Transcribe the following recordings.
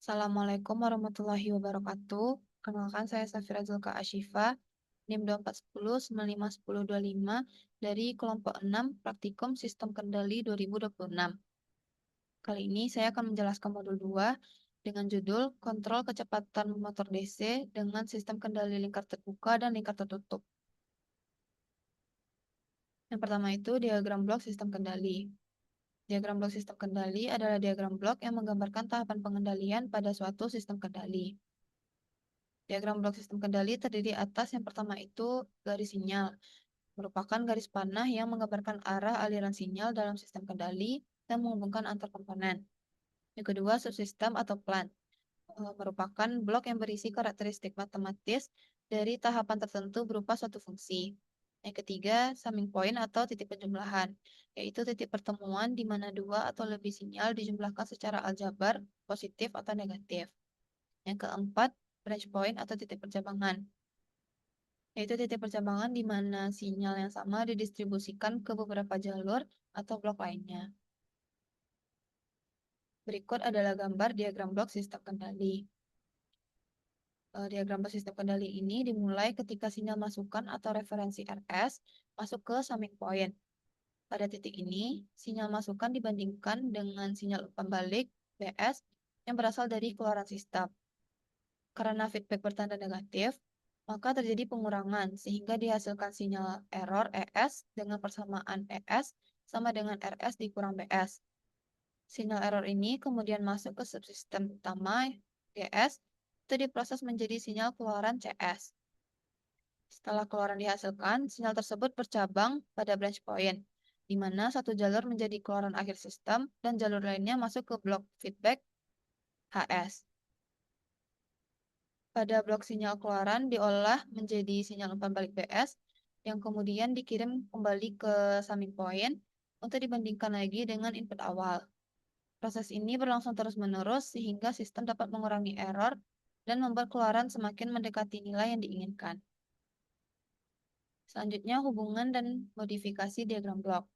Assalamualaikum warahmatullahi wabarakatuh. Kenalkan saya Safira Zulka Ashifa, NIM 2410 951025 dari kelompok 6 Praktikum Sistem Kendali 2026. Kali ini saya akan menjelaskan modul 2 dengan judul Kontrol Kecepatan Motor DC dengan Sistem Kendali Lingkar Terbuka dan Lingkar Tertutup. Yang pertama itu diagram blok sistem kendali. Diagram blok sistem kendali adalah diagram blok yang menggambarkan tahapan pengendalian pada suatu sistem kendali. Diagram blok sistem kendali terdiri atas yang pertama itu garis sinyal, merupakan garis panah yang menggambarkan arah aliran sinyal dalam sistem kendali dan menghubungkan antar komponen. Yang kedua, subsistem atau plant, merupakan blok yang berisi karakteristik matematis dari tahapan tertentu berupa suatu fungsi. Yang ketiga, summing point atau titik penjumlahan, yaitu titik pertemuan di mana dua atau lebih sinyal dijumlahkan secara aljabar, positif atau negatif. Yang keempat, branch point atau titik percabangan, yaitu titik percabangan di mana sinyal yang sama didistribusikan ke beberapa jalur atau blok lainnya. Berikut adalah gambar diagram blok sistem kendali. Diagram blok sistem kendali ini dimulai ketika sinyal masukan atau referensi RS masuk ke summing point. Pada titik ini, sinyal masukan dibandingkan dengan sinyal umpan balik BS yang berasal dari keluaran sistem. Karena feedback bertanda negatif, maka terjadi pengurangan sehingga dihasilkan sinyal error ES dengan persamaan ES sama dengan RS dikurang BS. Sinyal error ini kemudian masuk ke subsistem utama GS, itu diproses menjadi sinyal keluaran CS. Setelah keluaran dihasilkan, sinyal tersebut bercabang pada branch point, di mana satu jalur menjadi keluaran akhir sistem dan jalur lainnya masuk ke blok feedback HS. Pada blok sinyal keluaran diolah menjadi sinyal umpan balik BS yang kemudian dikirim kembali ke summing point untuk dibandingkan lagi dengan input awal. Proses ini berlangsung terus-menerus sehingga sistem dapat mengurangi error dan membuat keluaran semakin mendekati nilai yang diinginkan. Selanjutnya, hubungan dan modifikasi diagram blok.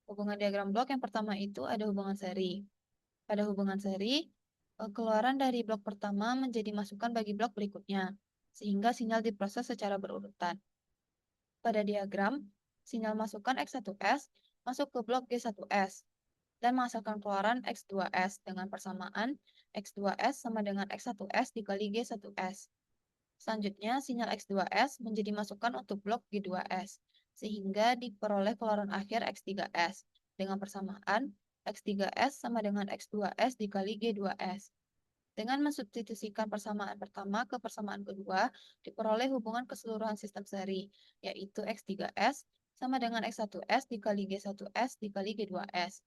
Hubungan diagram blok yang pertama itu ada hubungan seri. Pada hubungan seri, keluaran dari blok pertama menjadi masukan bagi blok berikutnya, sehingga sinyal diproses secara berurutan. Pada diagram, sinyal masukan X1S masuk ke blok G1S dan menghasilkan keluaran X2S dengan persamaan X2S sama dengan X1S dikali G1S. Selanjutnya, sinyal X2S menjadi masukan untuk blok G2S, sehingga diperoleh keluaran akhir X3S dengan persamaan X3S sama dengan X2S dikali G2S. Dengan mensubstitusikan persamaan pertama ke persamaan kedua, diperoleh hubungan keseluruhan sistem seri, yaitu X3S sama dengan X1S dikali G1S dikali G2S.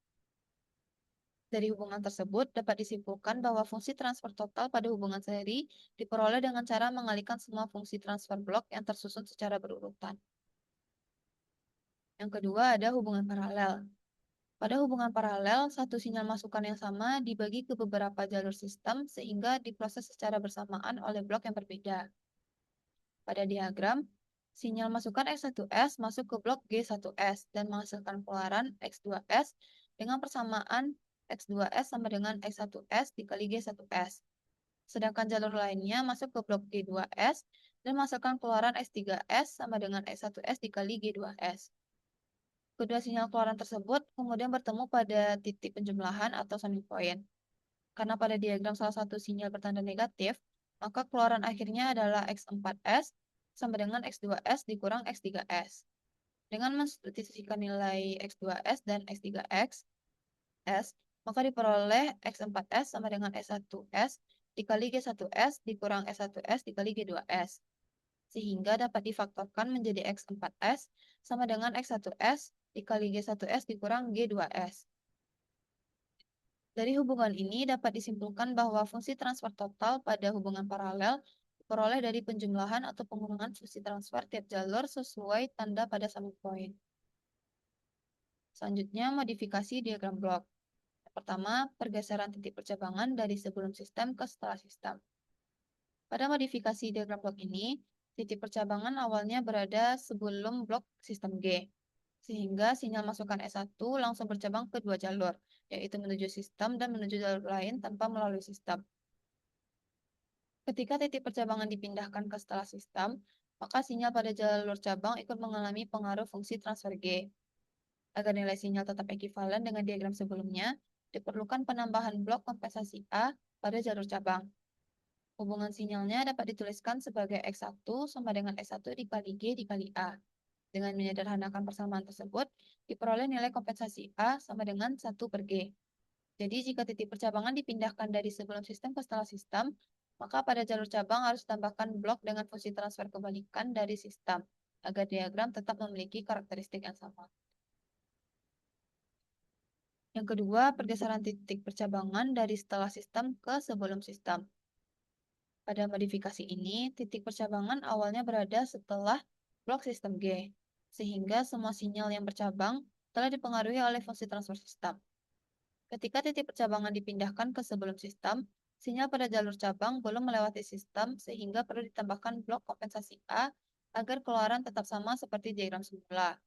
Dari hubungan tersebut dapat disimpulkan bahwa fungsi transfer total pada hubungan seri diperoleh dengan cara mengalihkan semua fungsi transfer blok yang tersusun secara berurutan. Yang kedua ada hubungan paralel. Pada hubungan paralel, satu sinyal masukan yang sama dibagi ke beberapa jalur sistem sehingga diproses secara bersamaan oleh blok yang berbeda. Pada diagram, sinyal masukan X1S masuk ke blok G1S dan menghasilkan keluaran X2S dengan persamaan X2S sama dengan X1S dikali G1S. Sedangkan jalur lainnya masuk ke blok G2S dan menghasilkan keluaran X3S sama dengan X1S dikali G2S. Kedua sinyal keluaran tersebut kemudian bertemu pada titik penjumlahan atau summing point. Karena pada diagram salah satu sinyal bertanda negatif, maka keluaran akhirnya adalah X4S sama dengan X2S dikurang X3S. Dengan mensubstitusikan nilai X2S dan X3X, maka diperoleh X4S sama dengan S1S dikali G1S dikurang S1S dikali G2S. Sehingga dapat difaktorkan menjadi X4S sama dengan X1S dikali G1S dikurang G2S. Dari hubungan ini dapat disimpulkan bahwa fungsi transfer total pada hubungan paralel diperoleh dari penjumlahan atau pengurangan fungsi transfer tiap jalur sesuai tanda pada summing point. Selanjutnya, modifikasi diagram blok. Pertama, pergeseran titik percabangan dari sebelum sistem ke setelah sistem. Pada modifikasi diagram blok ini, titik percabangan awalnya berada sebelum blok sistem G. sehingga sinyal masukan S1 langsung bercabang ke dua jalur, yaitu menuju sistem dan menuju jalur lain tanpa melalui sistem. Ketika titik percabangan dipindahkan ke setelah sistem, maka sinyal pada jalur cabang ikut mengalami pengaruh fungsi transfer G. Agar nilai sinyal tetap ekivalen dengan diagram sebelumnya, diperlukan penambahan blok kompensasi A pada jalur cabang. Hubungan sinyalnya dapat dituliskan sebagai X1 sama dengan S1 dikali G dikali A. Dengan menyederhanakan persamaan tersebut, diperoleh nilai kompensasi A sama dengan 1 per G. Jadi, jika titik percabangan dipindahkan dari sebelum sistem ke setelah sistem, maka pada jalur cabang harus ditambahkan blok dengan fungsi transfer kebalikan dari sistem, agar diagram tetap memiliki karakteristik yang sama. Yang kedua, pergeseran titik percabangan dari setelah sistem ke sebelum sistem. Pada modifikasi ini, titik percabangan awalnya berada setelah blok sistem G, sehingga semua sinyal yang bercabang telah dipengaruhi oleh fungsi transfer sistem. Ketika titik percabangan dipindahkan ke sebelum sistem, sinyal pada jalur cabang belum melewati sistem sehingga perlu ditambahkan blok kompensasi A agar keluaran tetap sama seperti diagram semula.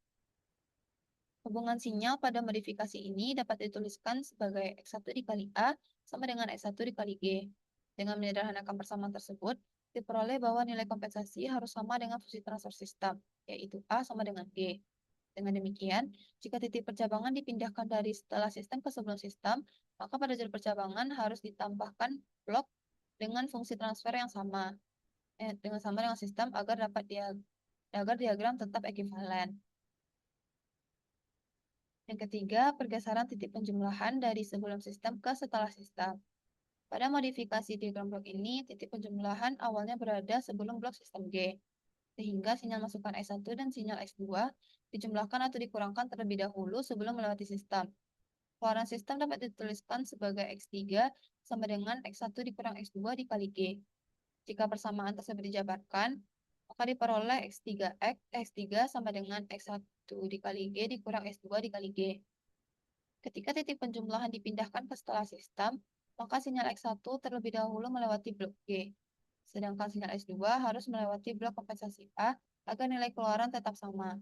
Hubungan sinyal pada modifikasi ini dapat dituliskan sebagai X1 dikali A sama dengan X1 dikali G. Dengan menyederhanakan persamaan tersebut, diperoleh bahwa nilai kompensasi harus sama dengan fungsi transfer sistem, yaitu A sama dengan G. Dengan demikian, jika titik percabangan dipindahkan dari setelah sistem ke sebelum sistem, maka pada jalur percabangan harus ditambahkan blok dengan fungsi transfer yang sama, dengan sistem agar diagram tetap ekivalen. Yang ketiga, pergeseran titik penjumlahan dari sebelum sistem ke setelah sistem. Pada modifikasi diagram blok ini, titik penjumlahan awalnya berada sebelum blok sistem G, sehingga sinyal masukan S1 dan sinyal X2 dijumlahkan atau dikurangkan terlebih dahulu sebelum melewati sistem. Keluaran sistem dapat dituliskan sebagai X3 sama dengan X1 dikurang X2 dikali G. Jika persamaan tersebut dijabarkan, maka diperoleh X3 sama dengan X1 dikali G dikurang X2 dikali G. Ketika titik penjumlahan dipindahkan ke setelah sistem, maka sinyal X1 terlebih dahulu melewati blok G, sedangkan sinyal X2 harus melewati blok kompensasi A agar nilai keluaran tetap sama.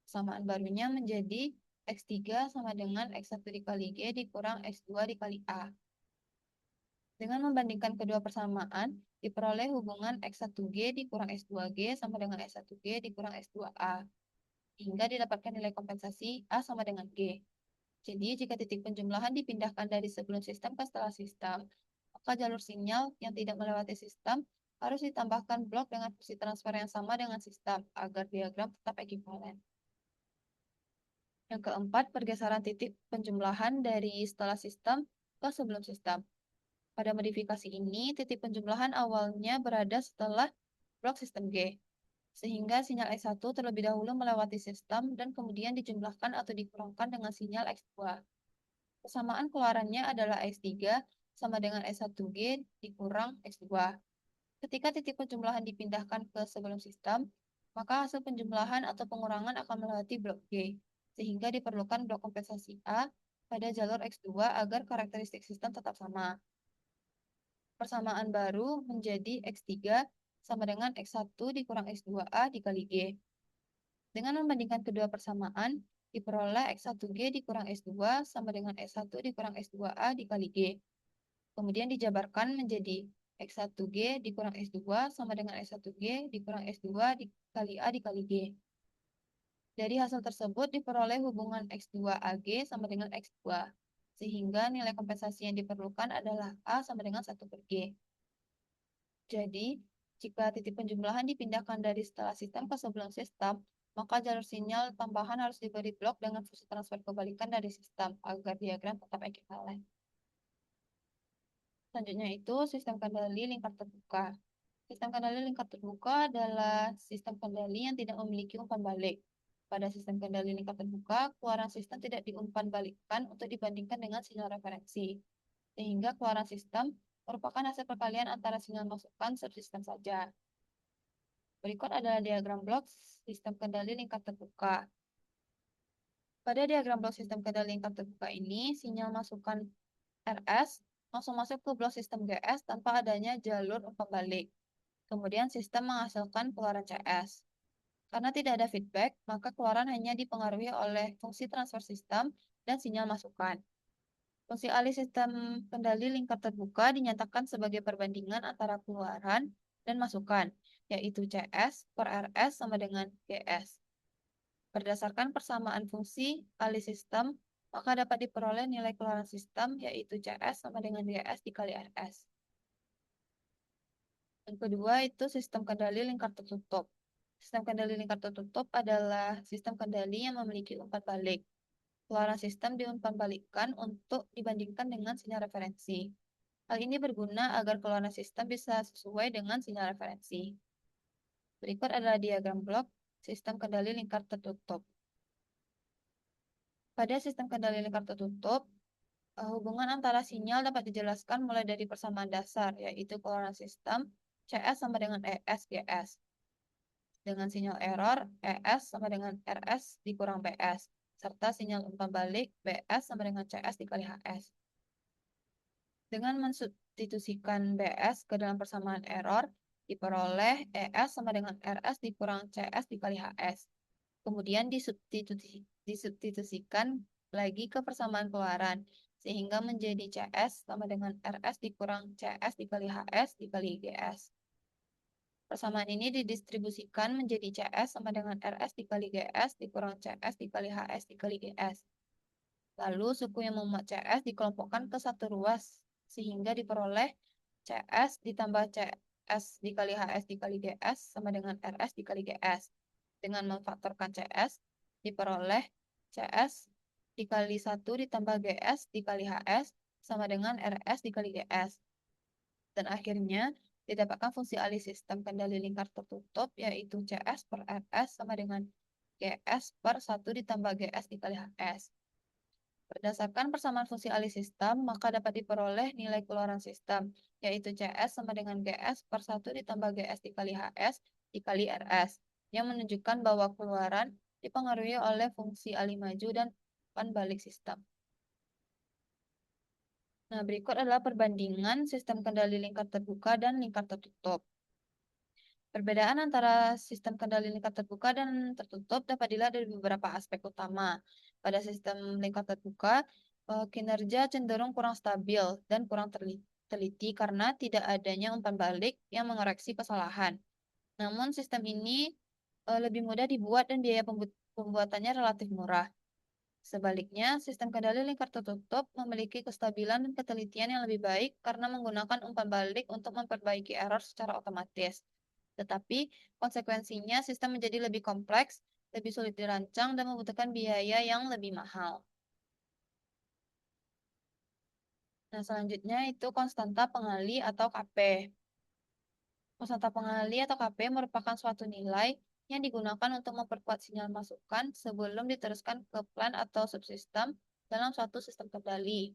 Persamaan barunya menjadi X3 sama dengan X1 dikali G dikurang X2 dikali A. Dengan membandingkan kedua persamaan, diperoleh hubungan X1G dikurang X2G sama dengan X1G dikurang X2A, hingga didapatkan nilai kompensasi A sama dengan G. Jadi, jika titik penjumlahan dipindahkan dari sebelum sistem ke setelah sistem, maka jalur sinyal yang tidak melewati sistem harus ditambahkan blok dengan fungsi transfer yang sama dengan sistem, agar diagram tetap ekivalen. Yang keempat, pergeseran titik penjumlahan dari setelah sistem ke sebelum sistem. Pada modifikasi ini, titik penjumlahan awalnya berada setelah blok sistem G, sehingga sinyal X1 terlebih dahulu melewati sistem dan kemudian dijumlahkan atau dikurangkan dengan sinyal X2. Persamaan keluarannya adalah X3 sama dengan S1G dikurang X2. Ketika titik penjumlahan dipindahkan ke sebelum sistem, maka hasil penjumlahan atau pengurangan akan melewati blok G, sehingga diperlukan blok kompensasi A pada jalur X2 agar karakteristik sistem tetap sama. Persamaan baru menjadi X3 sama dengan X1 dikurang X2A dikali G. Dengan membandingkan kedua persamaan, diperoleh X1G dikurang S2 sama dengan S1 dikurang S2A dikali G. Kemudian dijabarkan menjadi X1G dikurang S2 sama dengan S1G dikurang S2 dikali A dikali G. Dari hasil tersebut diperoleh hubungan X2AG sama dengan X2, sehingga nilai kompensasi yang diperlukan adalah A sama dengan 1 per G. Jadi, jika titik penjumlahan dipindahkan dari setelah sistem ke sebelum sistem, maka jalur sinyal tambahan harus diberi blok dengan fungsi transfer kebalikan dari sistem agar diagram tetap ekivalen. Selanjutnya itu sistem kendali lingkar terbuka. Sistem kendali lingkar terbuka adalah sistem kendali yang tidak memiliki umpan balik. Pada sistem kendali lingkar terbuka, keluaran sistem tidak diumpan balikkan untuk dibandingkan dengan sinyal referensi, sehingga keluaran sistem merupakan hasil perkalian antara sinyal masukan subsistem saja. Berikut adalah diagram blok sistem kendali lingkar terbuka. Pada diagram blok sistem kendali lingkar terbuka ini, sinyal masukan RS langsung masuk ke blok sistem GS tanpa adanya jalur umpan balik. Kemudian sistem menghasilkan keluaran CS. Karena tidak ada feedback, maka keluaran hanya dipengaruhi oleh fungsi transfer sistem dan sinyal masukan. Fungsi alih sistem kendali lingkar terbuka dinyatakan sebagai perbandingan antara keluaran dan masukan, yaitu CS per RS sama dengan GS. Berdasarkan persamaan fungsi alih sistem, maka dapat diperoleh nilai keluaran sistem, yaitu CS sama dengan GS dikali RS. Yang kedua itu sistem kendali lingkar tertutup. Sistem kendali lingkar tertutup adalah sistem kendali yang memiliki umpan balik. Keluaran sistem diumpan balikkan untuk dibandingkan dengan sinyal referensi. Hal ini berguna agar keluaran sistem bisa sesuai dengan sinyal referensi. Berikut adalah diagram blok sistem kendali lingkar tertutup. Pada sistem kendali lingkar tertutup, hubungan antara sinyal dapat dijelaskan mulai dari persamaan dasar, yaitu keluaran sistem CS sama dengan ES GS. Dengan sinyal error, ES sama dengan RS dikurang PS, serta sinyal umpan balik BS sama dengan CS dikali HS. Dengan mensubstitusikan BS ke dalam persamaan error, diperoleh ES sama dengan RS dikurang CS dikali HS. Kemudian disubstitusikan lagi ke persamaan keluaran, sehingga menjadi CS sama dengan RS dikurang CS dikali HS dikali GS. Persamaan ini didistribusikan menjadi CS sama dengan RS dikali GS dikurang CS dikali HS dikali GS. Lalu suku yang memuat CS dikelompokkan ke satu ruas, sehingga diperoleh CS ditambah CS dikali HS dikali GS sama dengan RS dikali GS. Dengan memfaktorkan CS, diperoleh CS dikali 1 ditambah GS dikali HS sama dengan RS dikali GS. Dan akhirnya, didapatkan fungsi alih sistem kendali lingkar tertutup, yaitu CS per RS sama dengan GS per 1 ditambah GS dikali HS. Berdasarkan persamaan fungsi alih sistem, maka dapat diperoleh nilai keluaran sistem, yaitu CS sama dengan GS per 1 ditambah GS dikali HS dikali RS, yang menunjukkan bahwa keluaran dipengaruhi oleh fungsi alih maju dan umpan balik sistem. Nah, berikut adalah perbandingan sistem kendali lingkar terbuka dan lingkar tertutup. Perbedaan antara sistem kendali lingkar terbuka dan tertutup dapat dilihat dari beberapa aspek utama. Pada sistem lingkar terbuka, kinerja cenderung kurang stabil dan kurang teliti karena tidak adanya umpan balik yang mengoreksi kesalahan. Namun sistem ini lebih mudah dibuat dan biaya pembuatannya relatif murah. Sebaliknya, sistem kendali lingkar tertutup memiliki kestabilan dan ketelitian yang lebih baik karena menggunakan umpan balik untuk memperbaiki error secara otomatis. Tetapi, konsekuensinya sistem menjadi lebih kompleks, lebih sulit dirancang, dan membutuhkan biaya yang lebih mahal. Nah, selanjutnya itu konstanta pengali atau KP. Konstanta pengali atau KP merupakan suatu nilai yang digunakan untuk memperkuat sinyal masukan sebelum diteruskan ke plan atau subsistem dalam suatu sistem kendali,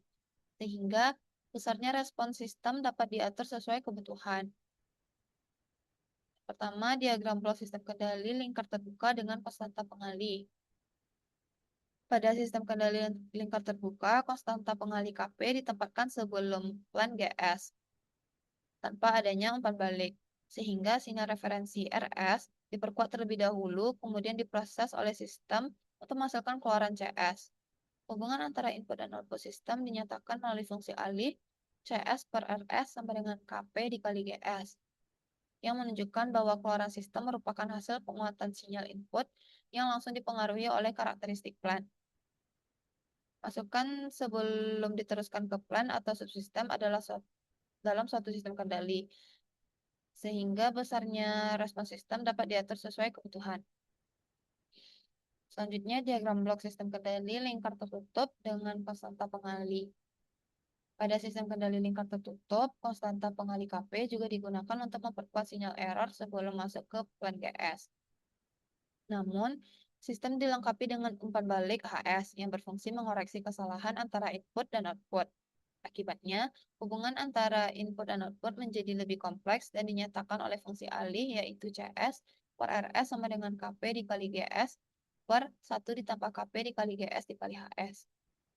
sehingga besarnya respon sistem dapat diatur sesuai kebutuhan. Pertama, diagram blok sistem kendali lingkar terbuka dengan konstanta pengali. Pada sistem kendali lingkar terbuka, konstanta pengali KP ditempatkan sebelum plan GS tanpa adanya umpan balik, sehingga sinyal referensi RS diperkuat terlebih dahulu, kemudian diproses oleh sistem untuk menghasilkan keluaran CS. Hubungan antara input dan output sistem dinyatakan melalui fungsi alih CS per RS sama dengan KP dikali GS, yang menunjukkan bahwa keluaran sistem merupakan hasil penguatan sinyal input yang langsung dipengaruhi oleh karakteristik plan. Masukan sebelum diteruskan ke plan atau subsistem adalah dalam suatu sistem kendali, sehingga besarnya respon sistem dapat diatur sesuai kebutuhan. Selanjutnya, diagram blok sistem kendali lingkar tertutup dengan konstanta pengali. Pada sistem kendali lingkar tertutup, konstanta pengali KP juga digunakan untuk memperkuat sinyal error sebelum masuk ke plan GS. Namun, sistem dilengkapi dengan umpan balik HS yang berfungsi mengoreksi kesalahan antara input dan output. Akibatnya, hubungan antara input dan output menjadi lebih kompleks dan dinyatakan oleh fungsi alih yaitu CS per RS sama dengan KP dikali GS per 1 ditambah KP dikali GS dikali HS,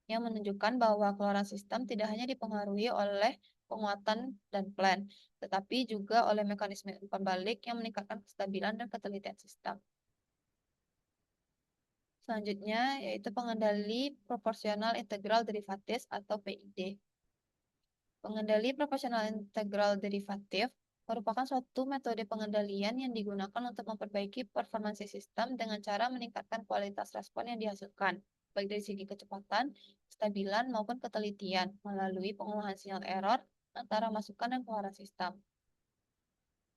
yang menunjukkan bahwa keluaran sistem tidak hanya dipengaruhi oleh penguatan dan plan, tetapi juga oleh mekanisme umpan balik yang meningkatkan kestabilan dan ketelitian sistem. Selanjutnya yaitu pengendali proporsional integral derivatif atau PID. Pengendali proporsional integral derivatif merupakan suatu metode pengendalian yang digunakan untuk memperbaiki performansi sistem dengan cara meningkatkan kualitas respon yang dihasilkan, baik dari segi kecepatan, kestabilan, maupun ketelitian melalui pengolahan sinyal error antara masukan dan keluaran sistem.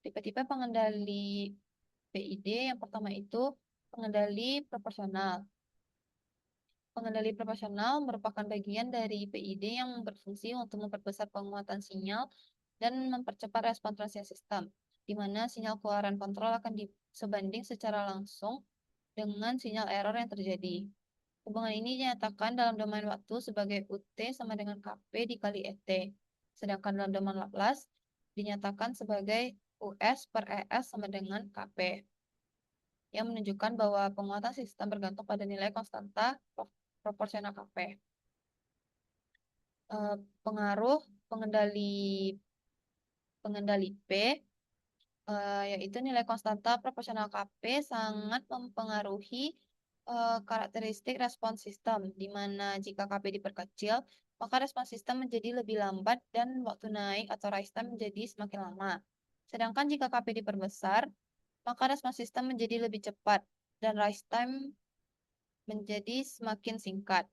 Tipe-tipe pengendali PID yang pertama itu pengendali proporsional. Pengendali proporsional merupakan bagian dari PID yang berfungsi untuk memperbesar penguatan sinyal dan mempercepat respon transisi sistem, di mana sinyal keluaran kontrol akan sebanding secara langsung dengan sinyal error yang terjadi. Hubungan ini dinyatakan dalam domain waktu sebagai UT sama dengan KP dikali ET, sedangkan dalam domain Laplace dinyatakan sebagai US per ES sama dengan KP, yang menunjukkan bahwa penguatan sistem bergantung pada nilai konstanta proporsional KP. Pengaruh pengendali P yaitu nilai konstanta proporsional KP sangat mempengaruhi karakteristik respons sistem, di mana jika KP diperkecil, maka respons sistem menjadi lebih lambat dan waktu naik atau rise time menjadi semakin lama. Sedangkan jika KP diperbesar, maka respons sistem menjadi lebih cepat dan rise time menjadi semakin singkat.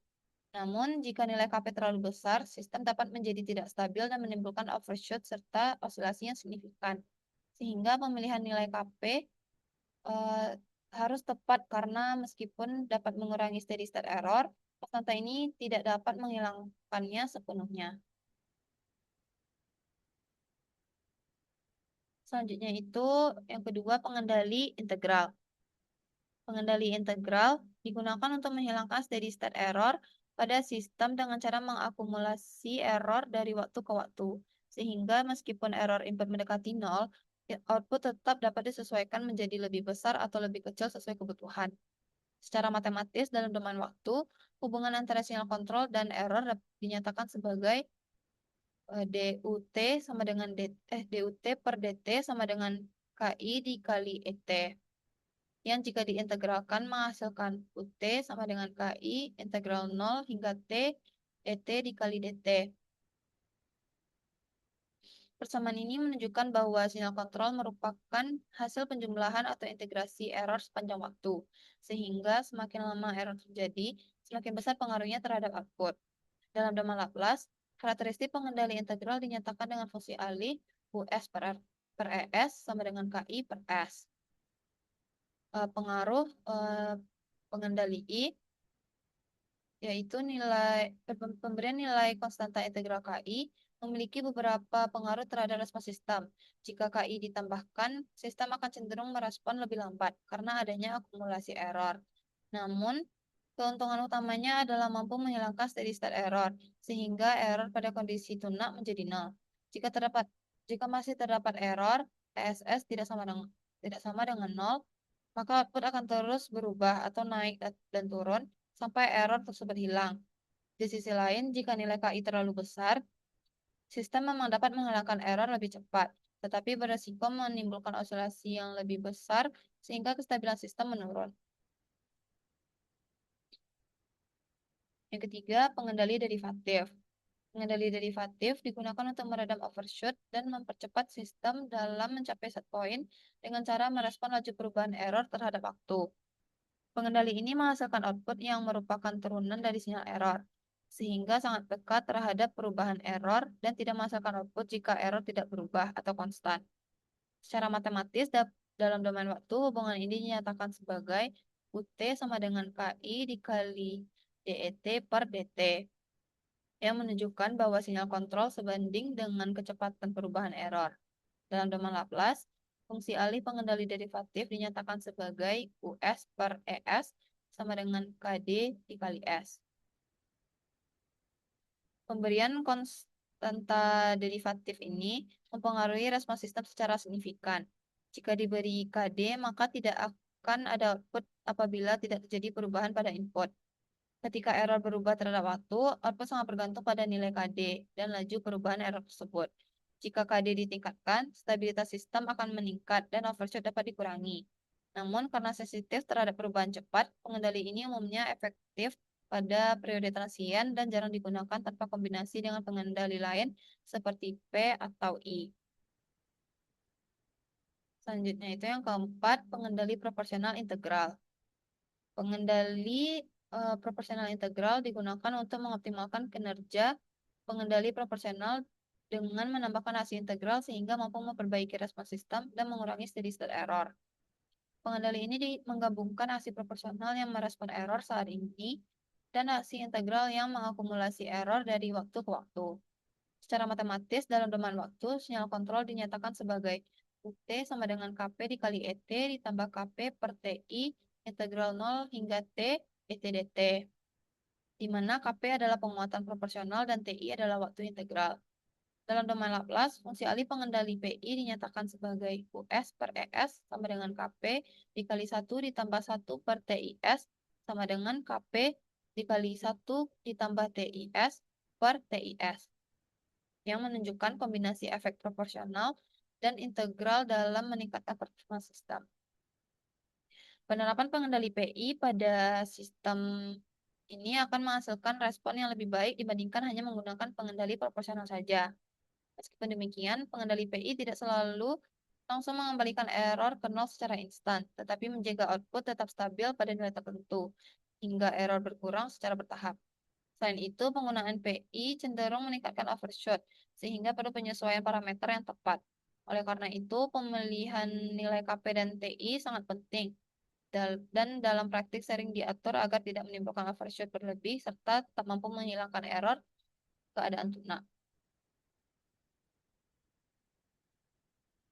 Namun, jika nilai KP terlalu besar, sistem dapat menjadi tidak stabil dan menimbulkan overshoot serta osilasi yang signifikan. Sehingga pemilihan nilai KP harus tepat karena meskipun dapat mengurangi steady state error, konstanta ini tidak dapat menghilangkannya sepenuhnya. Selanjutnya itu yang kedua pengendali integral. Pengendali integral digunakan untuk menghilangkan steady state error pada sistem dengan cara mengakumulasi error dari waktu ke waktu. Sehingga meskipun error input mendekati 0, output tetap dapat disesuaikan menjadi lebih besar atau lebih kecil sesuai kebutuhan. Secara matematis dalam domain waktu, hubungan antara sinyal kontrol dan error dinyatakan sebagai DUT sama dengan DUT per DT sama dengan KI dikali ET. Yang jika diintegralkan menghasilkan UT sama dengan KI integral 0 hingga T ET dikali DT. Persamaan ini menunjukkan bahwa sinyal kontrol merupakan hasil penjumlahan atau integrasi error sepanjang waktu, sehingga semakin lama error terjadi, semakin besar pengaruhnya terhadap output. Dalam domain Laplace, karakteristik pengendali integral dinyatakan dengan fungsi alih US per ES sama dengan KI per S. Pengaruh pengendali I yaitu pemberian nilai konstanta integral KI memiliki beberapa pengaruh terhadap respons sistem. Jika KI ditambahkan, sistem akan cenderung merespon lebih lambat karena adanya akumulasi error. Namun, keuntungan utamanya adalah mampu menghilangkan steady state error, sehingga error pada kondisi tuna menjadi nol. Jika masih terdapat error, ESS tidak sama dengan nol, maka output akan terus berubah atau naik dan turun sampai error tersebut hilang. Di sisi lain, jika nilai KI terlalu besar, sistem memang dapat menghilangkan error lebih cepat, tetapi beresiko menimbulkan osilasi yang lebih besar sehingga kestabilan sistem menurun. Yang ketiga, pengendali derivatif. Pengendali derivatif digunakan untuk meredam overshoot dan mempercepat sistem dalam mencapai set point dengan cara merespon laju perubahan error terhadap waktu. Pengendali ini menghasilkan output yang merupakan turunan dari sinyal error, sehingga sangat dekat terhadap perubahan error dan tidak menghasilkan output jika error tidak berubah atau konstan. Secara matematis, dalam domain waktu, hubungan ini dinyatakan sebagai UT sama dengan KI dikali DET per DT, yang menunjukkan bahwa sinyal kontrol sebanding dengan kecepatan perubahan error. Dalam domain Laplace, fungsi alih pengendali derivatif dinyatakan sebagai US per ES sama dengan KD dikali S. Pemberian konstanta derivatif ini mempengaruhi respons sistem secara signifikan. Jika diberi KD, maka tidak akan ada output apabila tidak terjadi perubahan pada input. Ketika error berubah terhadap waktu, output sangat bergantung pada nilai KD dan laju perubahan error tersebut. Jika KD ditingkatkan, stabilitas sistem akan meningkat dan overshoot dapat dikurangi. Namun, karena sensitif terhadap perubahan cepat, pengendali ini umumnya efektif pada periode transien dan jarang digunakan tanpa kombinasi dengan pengendali lain seperti P atau I. Selanjutnya itu yang keempat, pengendali proporsional integral. Pengendali proporsional integral digunakan untuk mengoptimalkan kinerja pengendali proporsional dengan menambahkan aksi integral sehingga mampu memperbaiki respons sistem dan mengurangi steady state error. Pengendali ini menggabungkan aksi proporsional yang merespon error saat ini dan aksi integral yang mengakumulasi error dari waktu ke waktu. Secara matematis, dalam domain waktu, sinyal kontrol dinyatakan sebagai UT sama dengan KP dikali ET ditambah KP per TI integral 0 hingga T ET dt, di mana KP adalah penguatan proporsional dan TI adalah waktu integral. Dalam domain Laplace, fungsi alih pengendali PI dinyatakan sebagai US per ES sama dengan KP dikali 1 ditambah 1 per TIS sama dengan KP dikali 1 ditambah TIS per TIS, yang menunjukkan kombinasi efek proporsional dan integral dalam meningkatkan performa sistem. Penerapan pengendali PI pada sistem ini akan menghasilkan respon yang lebih baik dibandingkan hanya menggunakan pengendali proporsional saja. Meskipun demikian, pengendali PI tidak selalu langsung mengembalikan error ke nol secara instan, tetapi menjaga output tetap stabil pada nilai tertentu, hingga error berkurang secara bertahap. Selain itu, penggunaan PI cenderung meningkatkan overshoot, sehingga perlu penyesuaian parameter yang tepat. Oleh karena itu, pemilihan nilai KP dan TI sangat penting, dan dalam praktik sering diatur agar tidak menimbulkan overshoot berlebih, serta tetap mampu menghilangkan error keadaan tuna.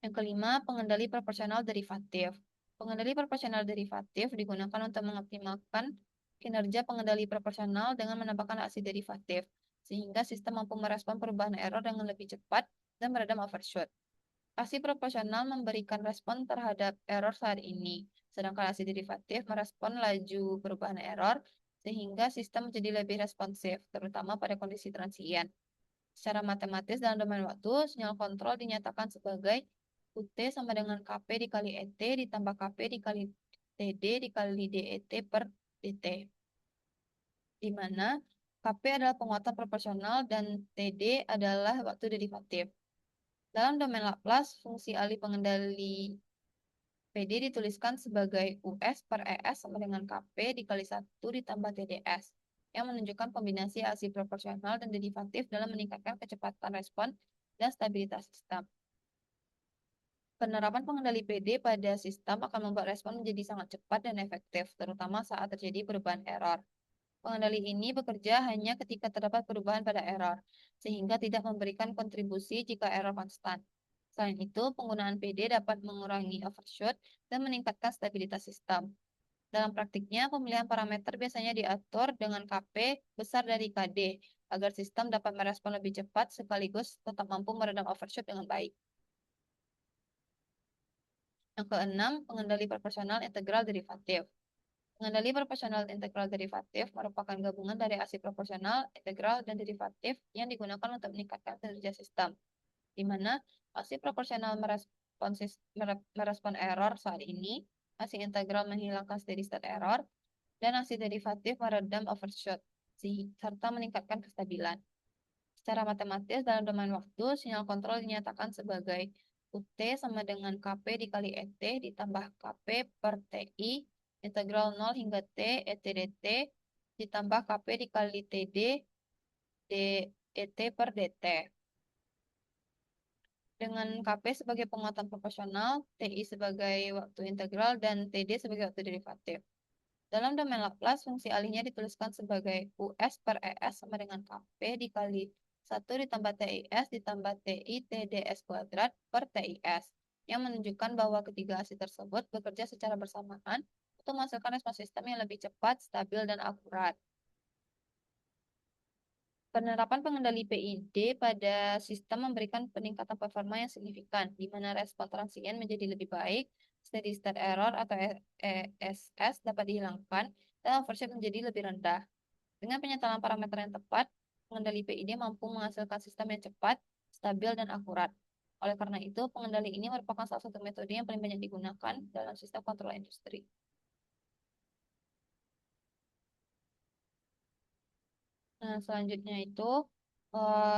Yang kelima, pengendali proporsional derivatif. Pengendali proporsional derivatif digunakan untuk mengoptimalkan kinerja pengendali proporsional dengan menambahkan aksi derivatif, sehingga sistem mampu merespon perubahan error dengan lebih cepat dan meredam overshoot. Aksi proporsional memberikan respon terhadap error saat ini, sedangkan aksi derivatif merespon laju perubahan error, sehingga sistem menjadi lebih responsif, terutama pada kondisi transien. Secara matematis dalam domain waktu, sinyal kontrol dinyatakan sebagai UT sama dengan KP dikali ET ditambah KP dikali TD dikali DET per DT. Di mana KP adalah penguatan proporsional dan TD adalah waktu derivatif. Dalam domain Laplace, fungsi alih pengendali PD dituliskan sebagai US per ES sama dengan KP dikali 1 ditambah TDS, yang menunjukkan kombinasi aksi proporsional dan derivatif dalam meningkatkan kecepatan respon dan stabilitas sistem. Penerapan pengendali PD pada sistem akan membuat respon menjadi sangat cepat dan efektif, terutama saat terjadi perubahan error. Pengendali ini bekerja hanya ketika terdapat perubahan pada error, sehingga tidak memberikan kontribusi jika error konstan. Selain itu, penggunaan PD dapat mengurangi overshoot dan meningkatkan stabilitas sistem. Dalam praktiknya, pemilihan parameter biasanya diatur dengan KP besar dari KD, agar sistem dapat merespon lebih cepat sekaligus tetap mampu meredam overshoot dengan baik. Yang keenam, pengendali proporsional integral derivatif. Pengendali proporsional integral derivatif merupakan gabungan dari aksi proporsional, integral, dan derivatif yang digunakan untuk meningkatkan kinerja sistem, di mana aksi proporsional merespon error saat ini, aksi integral menghilangkan steady state error, dan aksi derivatif meredam overshoot, serta meningkatkan kestabilan. Secara matematis, dalam domain waktu, sinyal kontrol dinyatakan sebagai UT sama dengan KP dikali ET ditambah KP per TI integral 0 hingga T ET dt ditambah KP dikali TD DET per dt. Dengan KP sebagai penguatan proporsional, TI sebagai waktu integral, dan TD sebagai waktu derivatif. Dalam domain Laplace, fungsi alihnya dituliskan sebagai US per ES sama dengan KP dikali 1 ditambah TIS ditambah TI TDS kuadrat per TIS, yang menunjukkan bahwa ketiga aksi tersebut bekerja secara bersamaan untuk menghasilkan respons sistem yang lebih cepat, stabil, dan akurat. Penerapan pengendali PID pada sistem memberikan peningkatan performa yang signifikan, di mana respon transien menjadi lebih baik, steady state error atau ESS dapat dihilangkan, dan overshoot menjadi lebih rendah. Dengan penyetelan parameter yang tepat, pengendali PID mampu menghasilkan sistem yang cepat, stabil, dan akurat. Oleh karena itu, pengendali ini merupakan salah satu metode yang paling banyak digunakan dalam sistem kontrol industri. Nah, selanjutnya itu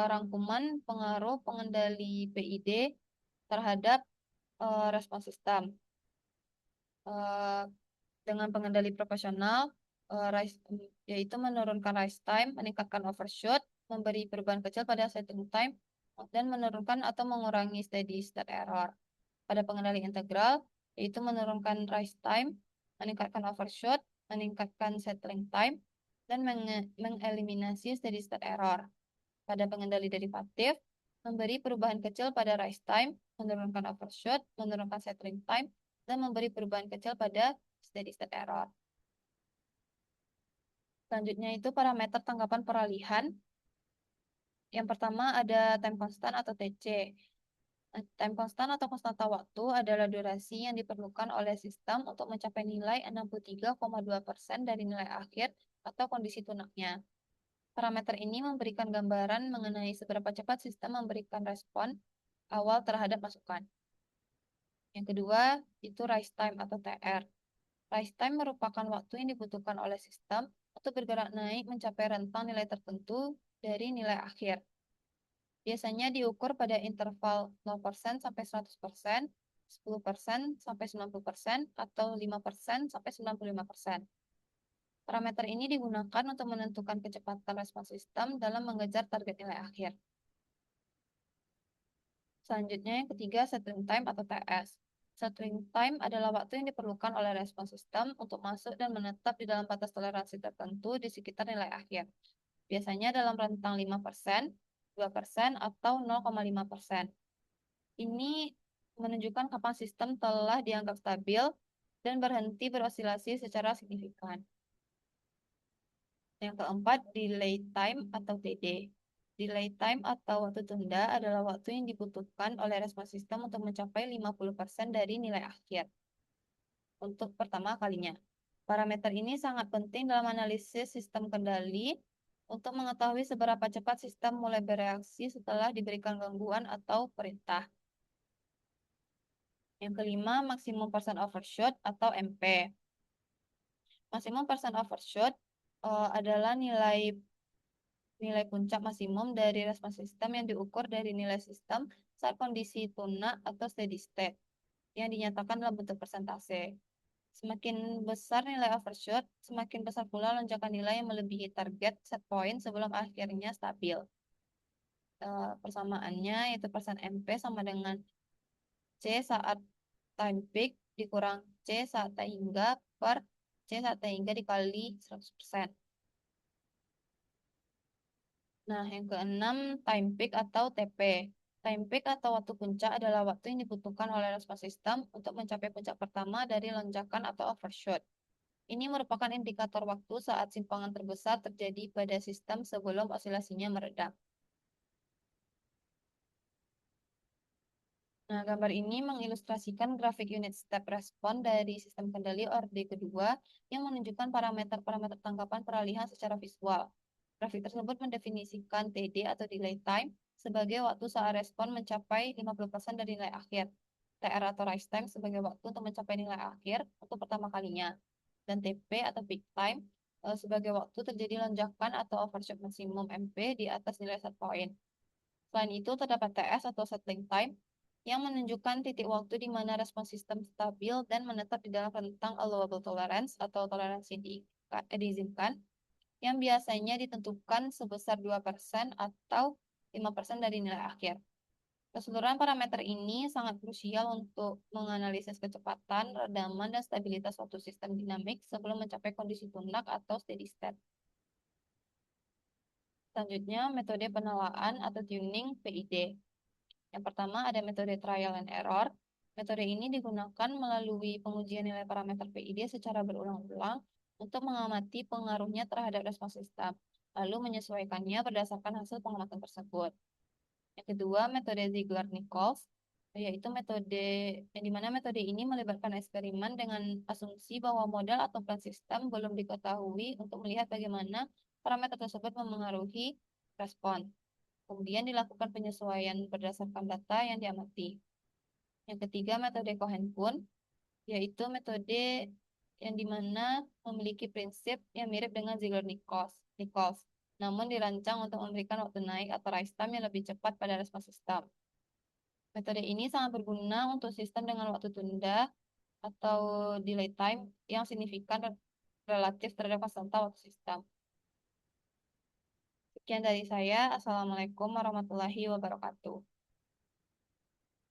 rangkuman pengaruh pengendali PID terhadap respons sistem. Eh, dengan pengendali profesional, yaitu menurunkan rise time, meningkatkan overshoot, memberi perubahan kecil pada setting time, dan menurunkan atau mengurangi steady state error. Pada pengendali integral, yaitu menurunkan rise time, meningkatkan overshoot, meningkatkan settling time, dan mengeliminasi steady state error. Pada pengendali derivatif, memberi perubahan kecil pada rise time, menurunkan overshoot, menurunkan settling time, dan memberi perubahan kecil pada steady state error. Selanjutnya itu parameter tangkapan peralihan. Yang pertama ada time constant atau TC. Time constant atau konstanta waktu adalah durasi yang diperlukan oleh sistem untuk mencapai nilai 63,2% dari nilai akhir atau kondisi tunaknya. Parameter ini memberikan gambaran mengenai seberapa cepat sistem memberikan respon awal terhadap masukan. Yang kedua, itu rise time atau TR. Rise time merupakan waktu yang dibutuhkan oleh sistem untuk bergerak naik mencapai rentang nilai tertentu dari nilai akhir. Biasanya diukur pada interval 0% sampai 100%, 10% sampai 90%, atau 5% sampai 95%. Parameter ini digunakan untuk menentukan kecepatan respons sistem dalam mengejar target nilai akhir. Selanjutnya yang ketiga, settling time atau TS. Settling time adalah waktu yang diperlukan oleh respons sistem untuk masuk dan menetap di dalam batas toleransi tertentu di sekitar nilai akhir. Biasanya dalam rentang 5%, 2%, atau 0,5%. Ini menunjukkan kapan sistem telah dianggap stabil dan berhenti berosilasi secara signifikan. Yang keempat, delay time atau TD. Delay time atau waktu tunda adalah waktu yang dibutuhkan oleh respons sistem untuk mencapai 50% dari nilai akhir untuk pertama kalinya. Parameter ini sangat penting dalam analisis sistem kendali untuk mengetahui seberapa cepat sistem mulai bereaksi setelah diberikan gangguan atau perintah. Yang kelima, maksimum percent overshoot atau MP. Maksimum percent overshoot adalah nilai puncak maksimum dari respons sistem yang diukur dari nilai sistem saat kondisi tunak atau steady state yang dinyatakan dalam bentuk persentase. Semakin besar nilai overshoot, semakin besar pula lonjakan nilai yang melebihi target set point sebelum akhirnya stabil. Persamaannya yaitu persen MP sama dengan C saat time peak dikurang C saat T hingga per C saat T hingga dikali 100%. Nah, yang keenam, time peak atau TP. Time peak atau waktu puncak adalah waktu yang dibutuhkan oleh respons sistem untuk mencapai puncak pertama dari lonjakan atau overshoot. Ini merupakan indikator waktu saat simpangan terbesar terjadi pada sistem sebelum osilasinya meredah. Nah, gambar ini mengilustrasikan grafik unit step respon dari sistem kendali orde kedua yang menunjukkan parameter-parameter tangkapan peralihan secara visual. Grafik tersebut mendefinisikan TD atau delay time sebagai waktu saat respon mencapai 50% dari nilai akhir. TR atau rise time sebagai waktu untuk mencapai nilai akhir untuk pertama kalinya. Dan TP atau peak time sebagai waktu terjadi lonjakan atau overshoot maksimum MP di atas nilai set point. Selain itu, terdapat TS atau settling time yang menunjukkan titik waktu di mana respons sistem stabil dan menetap di dalam rentang allowable tolerance atau toleransi diizinkan yang biasanya ditentukan sebesar 2% atau 5% dari nilai akhir. Keseluruhan parameter ini sangat krusial untuk menganalisis kecepatan, redaman, dan stabilitas suatu sistem dinamik sebelum mencapai kondisi tunak atau steady state. Selanjutnya, metode penalaan atau tuning PID. Yang pertama ada metode trial and error. Metode ini digunakan melalui pengujian nilai parameter PID secara berulang-ulang untuk mengamati pengaruhnya terhadap respons sistem, lalu menyesuaikannya berdasarkan hasil pengamatan tersebut. Yang kedua, metode Ziegler-Nichols, yaitu metode yang dimana metode ini melibatkan eksperimen dengan asumsi bahwa model atau plan sistem belum diketahui untuk melihat bagaimana parameter tersebut memengaruhi respon. Kemudian dilakukan penyesuaian berdasarkan data yang diamati. Yang ketiga, metode Cohen-Kuhn, yaitu metode yang dimana memiliki prinsip yang mirip dengan Ziegler-Nichols, namun dirancang untuk memberikan waktu naik atau rise time yang lebih cepat pada respons sistem. Metode ini sangat berguna untuk sistem dengan waktu tunda atau delay time yang signifikan relatif terhadap konstanta waktu sistem. Sekian dari saya. Assalamualaikum warahmatullahi wabarakatuh.